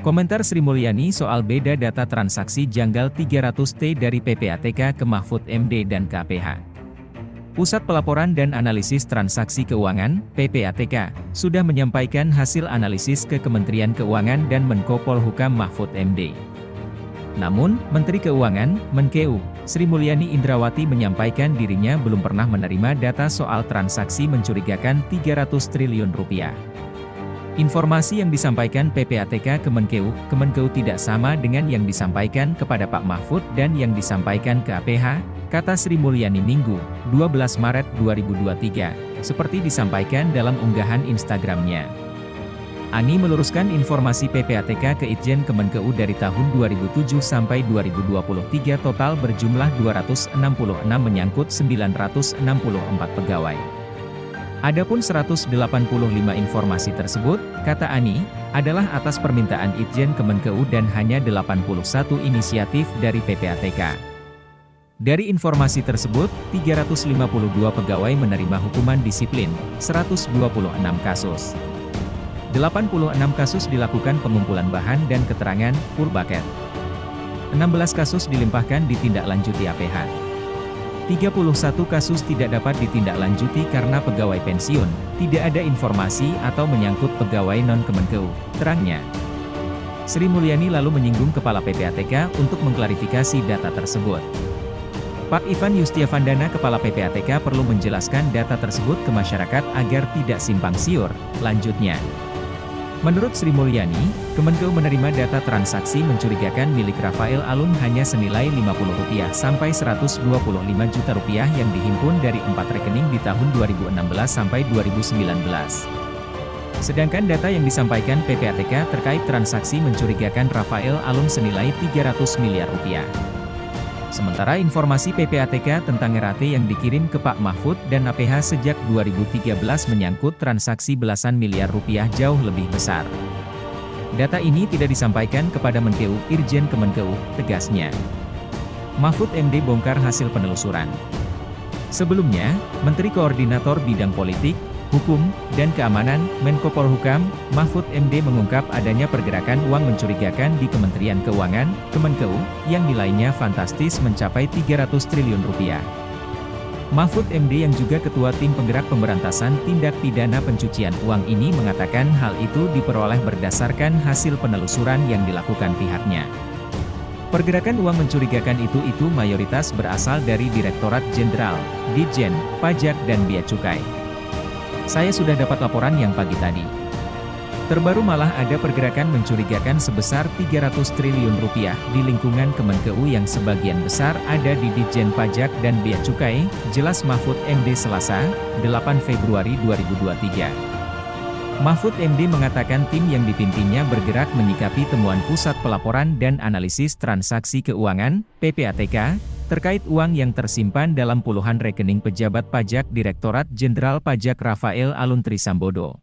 Komentar Sri Mulyani soal beda data transaksi janggal 300T dari PPATK ke Mahfud MD dan KPH. Pusat Pelaporan dan Analisis Transaksi Keuangan, PPATK, sudah menyampaikan hasil analisis ke Kementerian Keuangan dan Menko Polhukam Mahfud MD. Namun, Menteri Keuangan, Menkeu, Sri Mulyani Indrawati menyampaikan dirinya belum pernah menerima data soal transaksi mencurigakan 300 triliun rupiah. Informasi yang disampaikan PPATK ke Kemenkeu tidak sama dengan yang disampaikan kepada Pak Mahfud dan yang disampaikan ke KPH, kata Sri Mulyani Minggu, 12 Maret 2023, seperti disampaikan dalam unggahan Instagramnya. Ani meluruskan informasi PPATK ke Itjen Kemenkeu dari tahun 2007 sampai 2023 total berjumlah 266 menyangkut 964 pegawai. Adapun 185 informasi tersebut, kata Ani, adalah atas permintaan Itjen Kemenkeu dan hanya 81 inisiatif dari PPATK. Dari informasi tersebut, 352 pegawai menerima hukuman disiplin, 126 kasus. 86 kasus dilakukan pengumpulan bahan dan keterangan, Purbaket. 16 kasus dilimpahkan ditindaklanjuti APH. 31 kasus tidak dapat ditindaklanjuti karena pegawai pensiun, tidak ada informasi atau menyangkut pegawai non-Kemenkeu, terangnya. Sri Mulyani lalu menyinggung Kepala PPATK untuk mengklarifikasi data tersebut. Pak Ivan Yustiavandana Kepala PPATK perlu menjelaskan data tersebut ke masyarakat agar tidak simpang siur, lanjutnya. Menurut Sri Mulyani, Kemenkeu menerima data transaksi mencurigakan milik Rafael Alun hanya senilai Rp50 sampai Rp125 juta yang dihimpun dari 4 rekening di tahun 2016 sampai 2019. Sedangkan data yang disampaikan PPATK terkait transaksi mencurigakan Rafael Alun senilai Rp300 miliar. Sementara informasi PPATK tentang RAT yang dikirim ke Pak Mahfud dan APH sejak 2013 menyangkut transaksi belasan miliar rupiah jauh lebih besar. Data ini tidak disampaikan kepada Menkeu, Irjen Kemenkeu, tegasnya. Mahfud MD bongkar hasil penelusuran. Sebelumnya, Menteri Koordinator Bidang Politik, Hukum, dan Keamanan, Menko Polhukam, Mahfud MD mengungkap adanya pergerakan uang mencurigakan di Kementerian Keuangan, Kemenkeu, yang nilainya fantastis mencapai 300 triliun rupiah. Mahfud MD yang juga Ketua Tim Penggerak Pemberantasan Tindak Pidana Pencucian Uang ini mengatakan hal itu diperoleh berdasarkan hasil penelusuran yang dilakukan pihaknya. Pergerakan uang mencurigakan itu mayoritas berasal dari Direktorat Jenderal, Ditjen, Pajak dan Bea Cukai. Saya sudah dapat laporan yang pagi tadi. Terbaru malah ada pergerakan mencurigakan sebesar 300 triliun rupiah di lingkungan Kemenkeu yang sebagian besar ada di Ditjen Pajak dan Bea Cukai, jelas Mahfud MD Selasa, 8 Februari 2023. Mahfud MD mengatakan tim yang dipimpinnya bergerak menyikapi temuan Pusat Pelaporan dan Analisis Transaksi Keuangan, PPATK, terkait uang yang tersimpan dalam puluhan rekening pejabat pajak Direktorat Jenderal Pajak Rafael Alun Trisambodo.